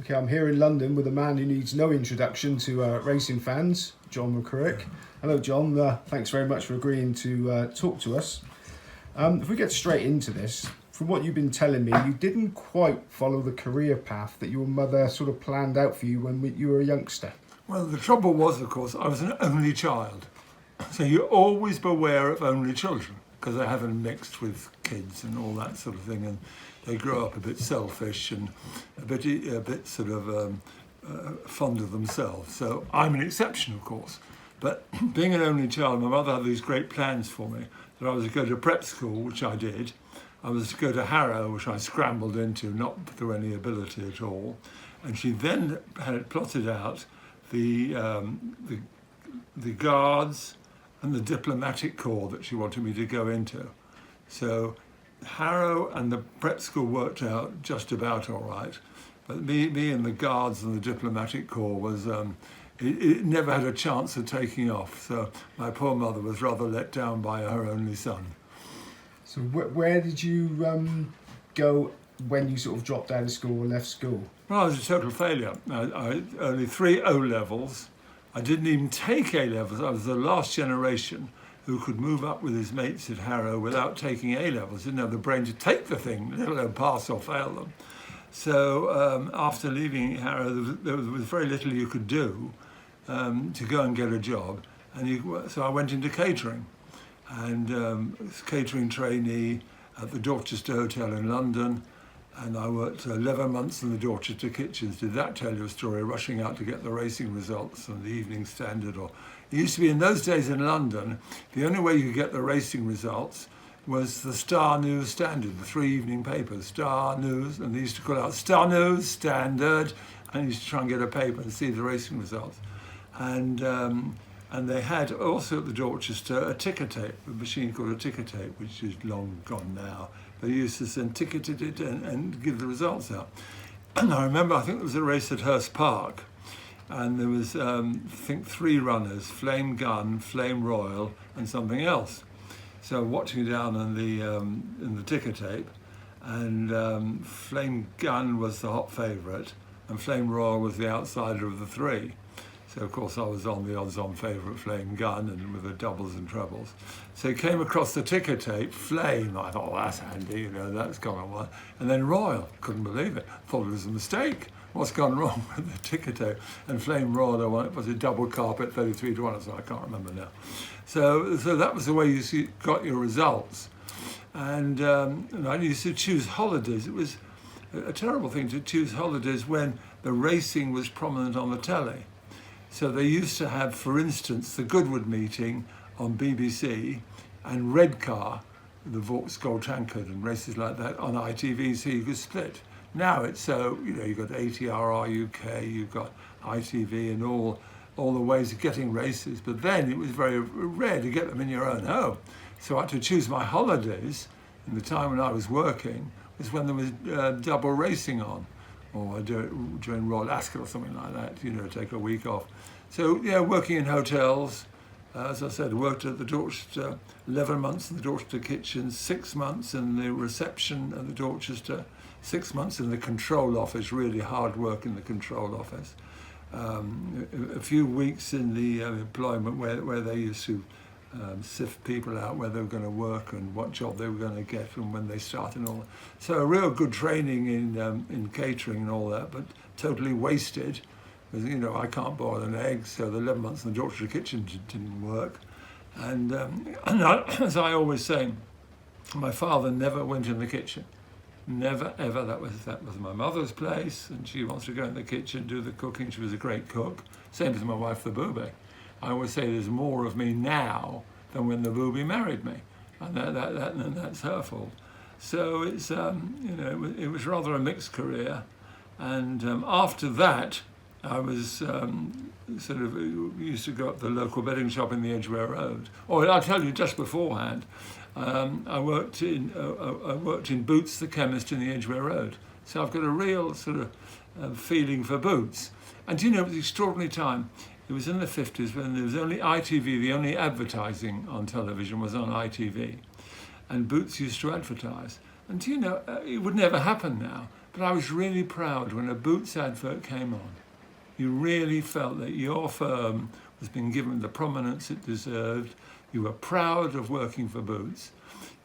Okay, I'm here in London with a man who needs no introduction to racing fans, John McCririck. Hello, John. Thanks very much for agreeing to talk to us. If we get straight into this, from what you've been telling me, you didn't quite follow the career path that your mother sort of planned out for you when you were a youngster. Well, the trouble was, of course, I was an only child. So you always beware of only children, because they haven't mixed with kids and all that sort of thing, and they grow up a bit selfish and a bit sort of fond of themselves. So I'm an exception, of course. But being an only child, my mother had these great plans for me, that I was to go to prep school, which I did. I was to go to Harrow, which I scrambled into, not through any ability at all. And she then had plotted out the Guards and the Diplomatic Corps that she wanted me to go into. So Harrow and the prep school worked out just about all right. But me and the Guards and the Diplomatic Corps was, it never had a chance of taking off. So my poor mother was rather let down by her only son. So where did you go when you sort of dropped out of school or left school? Well, I was a total failure. I only 3 O-levels. I didn't even take A-levels. I was the last generation who could move up with his mates at Harrow without taking A-levels. Didn't have the brain to take the thing, let alone pass or fail them. So after leaving Harrow, there was very little you could do to go and get a job. And so I went into catering, and catering trainee at the Dorchester Hotel in London. And I worked 11 months in the Dorchester kitchens. Did that tell you a story? Rushing out to get the racing results and the Evening Standard. Or it used to be in those days in London, the only way you could get the racing results was the Star News Standard, the 3 evening papers, Star News, and they used to call out Star News Standard, and you used to try and get a paper and see the racing results. And they had also at the Dorchester a ticker tape, a machine called a ticker tape, which is long gone now. They used to send ticketed it and give the results out. And I remember, I think there was a race at Hurst Park, and there was, I think, 3 runners, Flame Gun, Flame Royal, and something else. So watching down in the ticker tape, and Flame Gun was the hot favourite, and Flame Royal was the outsider of the 3. So of course I was on the odds-on favourite Flame Gun, and with the doubles and trebles. So it came across the ticker tape, Flame. I thought, oh, that's handy, that's gone on well. And then Royal, couldn't believe it. Thought it was a mistake. What's gone wrong with the ticker tape? And Flame Royal, was a double carpet, 33 to 1, so I can't remember now. So that was the way you got your results. And I used to choose holidays. It was a terrible thing to choose holidays when the racing was prominent on the telly. So they used to have, for instance, the Goodwood meeting on BBC and Redcar, the Vaux Gold Tankard and races like that on ITV, so you could split. Now it's so, you've got ATRR UK, you've got ITV and all the ways of getting races, but then it was very rare to get them in your own home. So I had to choose my holidays, and the time when I was working was when there was double racing on. Or I do it during Royal Ascot or something like that, take a week off. So, working in hotels, as I said, worked at the Dorchester, 11 months in the Dorchester kitchen, 6 months in the reception at the Dorchester, 6 months in the control office, really hard work in the control office. A few weeks in the employment where they used to sift people out where they were going to work and what job they were going to get and when they started and all that. So a real good training in catering and all that, but totally wasted. Because, I can't boil an egg, so the 11 months in the Dorchester kitchen didn't work. And as I always say, my father never went in the kitchen. Never, ever. That was my mother's place, and she wants to go in the kitchen, do the cooking. She was a great cook. Same as my wife, the boobie. I always say there's more of me now than when the boobie married me, and that's her fault. So it's it was rather a mixed career, and after that I was used to go up the local bedding shop in the Edgware Road. Or I'll tell you just beforehand, I worked in Boots the chemist in the Edgware Road. So I've got a real sort of feeling for boots. And it was an extraordinary time. It was in the 50s when there was only ITV, the only advertising on television was on ITV. And Boots used to advertise. And do you know, it would never happen now, but I was really proud when a Boots advert came on. You really felt that your firm was being given the prominence it deserved. You were proud of working for Boots.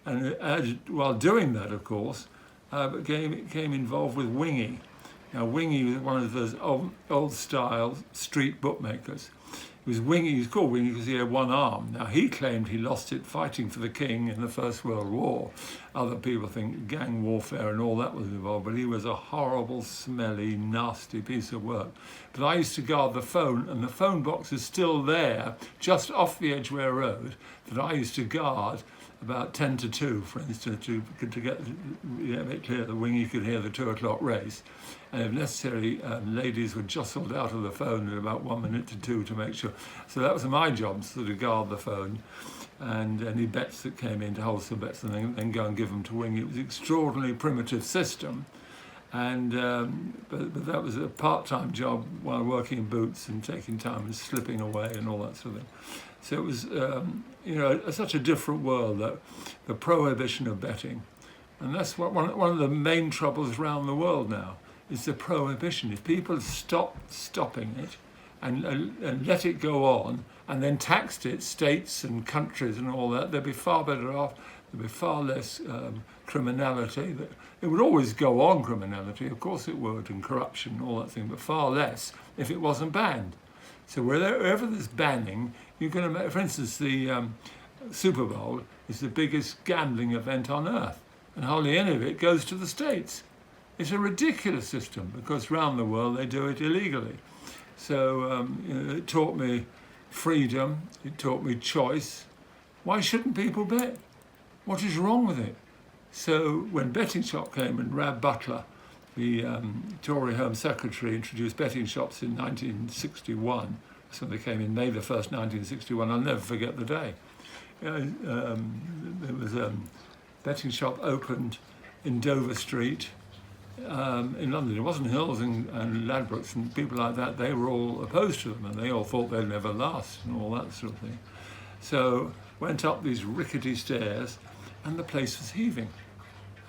And while doing that, of course, became involved with Wingy. Now, Wingy was one of those old-style street bookmakers. He was called Wingy because he had one arm. Now, he claimed he lost it fighting for the king in the First World War. Other people think gang warfare and all that was involved, but he was a horrible, smelly, nasty piece of work. But I used to guard the phone, and the phone box is still there, just off the Edgware Road, that I used to guard about 10 to 2, for instance, to make clear that Wingy could hear the 2 o'clock race. And if necessary, ladies were jostled out of the phone at about 1 minute to 2 to make sure. So that was my job, so to guard the phone. And any bets that came in, to hold some bets and then go and give them to Wingy. It was an extraordinarily primitive system. And but that was a part-time job while working in Boots and taking time and slipping away and all that sort of thing. So it was, such a different world, that the prohibition of betting. And that's what one of the main troubles around the world now, is the prohibition. If people stopping it and let it go on and then taxed it, states and countries and all that, they'd be far better off. There'd be far less criminality. It would always go on, criminality, of course it would, and corruption and all that thing, but far less if it wasn't banned. So wherever there's banning, you're going to make, for instance, the Super Bowl is the biggest gambling event on earth, and hardly any of it goes to the States. It's a ridiculous system, because around the world they do it illegally. So it taught me freedom, it taught me choice. Why shouldn't people bet? What is wrong with it? So when Betting Shop came, and Rab Butler, the Tory Home Secretary, introduced betting shops in 1961. So they came in May the 1st, 1961. I'll never forget the day. There was a betting shop opened in Dover Street in London. It wasn't Hills and Ladbrokes and people like that. They were all opposed to them, and they all thought they'd never last and all that sort of thing. So went up these rickety stairs, and the place was heaving.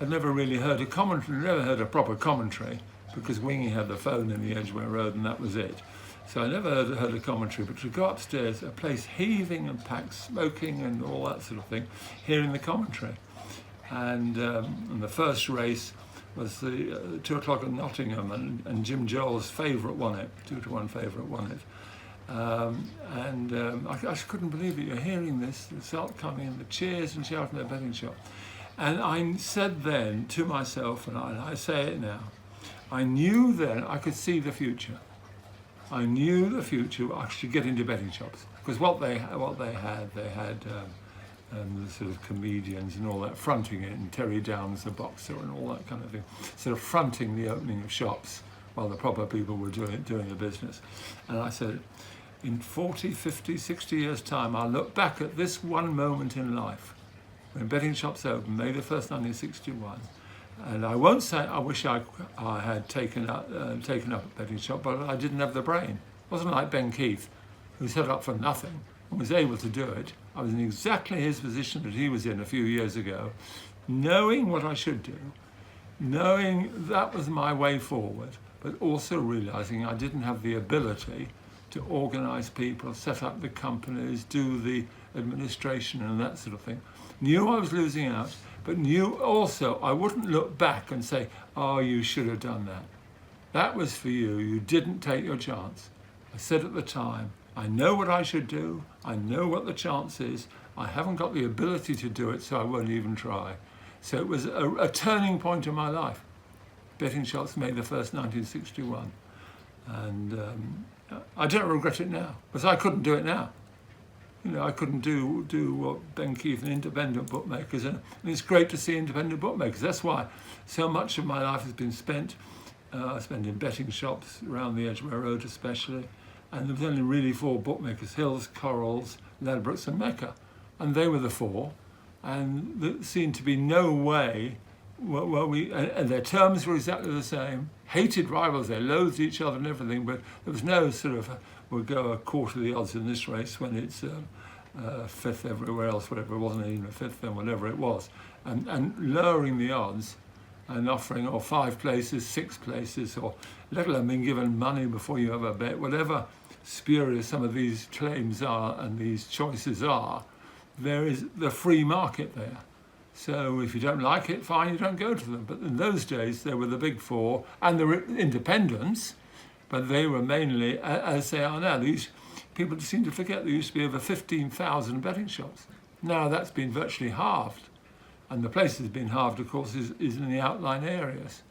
I'd never really heard a commentary, never heard a proper commentary, because Wingy had the phone in the Edgware Road and that was it. So I never heard a commentary, but to go upstairs, a place heaving and packed, smoking and all that sort of thing, hearing the commentary. And the first race was the 2 o'clock at Nottingham, and Jim Joel's favourite won it, 2-1 favourite won it. I just couldn't believe it. You're hearing this, the result coming in, the cheers and shouting at the betting shop. And I said then to myself, and I say it now, I knew then I could see the future. I knew the future. I should get into betting shops, because what they had the sort of comedians and all that fronting it, and Terry Downs, the boxer, and all that kind of thing, sort of fronting the opening of shops while the proper people were doing the business. And I said, in 40, 50, 60 years' time, I'll look back at this one moment in life, when betting shops opened, May the 1st, 1961. And I won't say I wish I had taken up a betting shop, but I didn't have the brain. It wasn't like Ben Keith, who set up for nothing and was able to do it. I was in exactly his position that he was in a few years ago, knowing what I should do, knowing that was my way forward, but also realizing I didn't have the ability to organize people, set up the companies, do the administration and that sort of thing. Knew I was losing out, but knew also I wouldn't look back and say, oh, you should have done that. That was for you. You didn't take your chance. I said at the time, I know what I should do. I know what the chance is. I haven't got the ability to do it, so I won't even try. So it was a turning point in my life. Betting shops May the 1st, 1961. And I don't regret it now, because I couldn't do it now. I couldn't do what Ben Keith and independent bookmakers, and it's great to see independent bookmakers. That's why so much of my life has been spent in betting shops around the Edgware Road especially, and there was only really 4 bookmakers: Hills, Corals, Ladbrokes and Mecca, and they were the 4, and there seemed to be no way and their terms were exactly the same. Hated rivals, they loathed each other and everything, but there was no sort of, we'll go a quarter of the odds in this race when it's fifth everywhere else, whatever, it wasn't even a fifth then, whatever it was, and lowering the odds and offering, or 5 places, 6 places, or let alone being given money before you have a bet, whatever spurious some of these claims are and these choices are, there is the free market there. So if you don't like it, fine, you don't go to them. But in those days, there were the big 4 and the independents, but they were mainly, as they are now. These people seem to forget there used to be over 15,000 betting shops. Now that's been virtually halved. And the place that's been halved, of course, is in the outlying areas.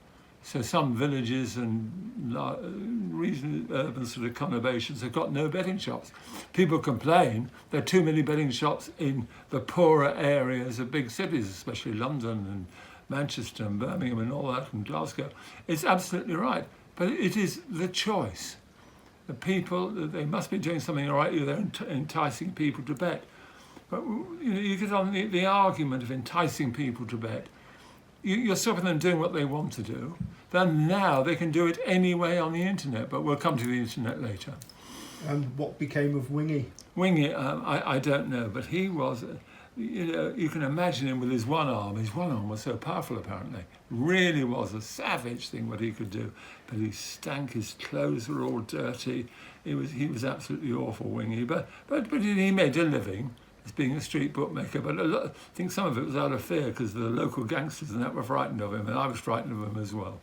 So some villages and urban sort of conurbations have got no betting shops. People complain there are too many betting shops in the poorer areas of big cities, especially London and Manchester and Birmingham and all that, and Glasgow. It's absolutely right, but it is the choice. The people, they must be doing something right. They're enticing people to bet. But you get on the argument of enticing people to bet. You're stopping them doing what they want to do. Then now they can do it anyway on the internet, but we'll come to the internet later. And what became of Wingy? Wingy, I don't know, but he was, you can imagine him with his one arm. His one arm was so powerful, apparently. Really was a savage thing what he could do. But he stank, his clothes were all dirty. He was absolutely awful, Wingy. But he made a living as being a street bookmaker. But I think some of it was out of fear because the local gangsters and that were frightened of him, and I was frightened of him as well.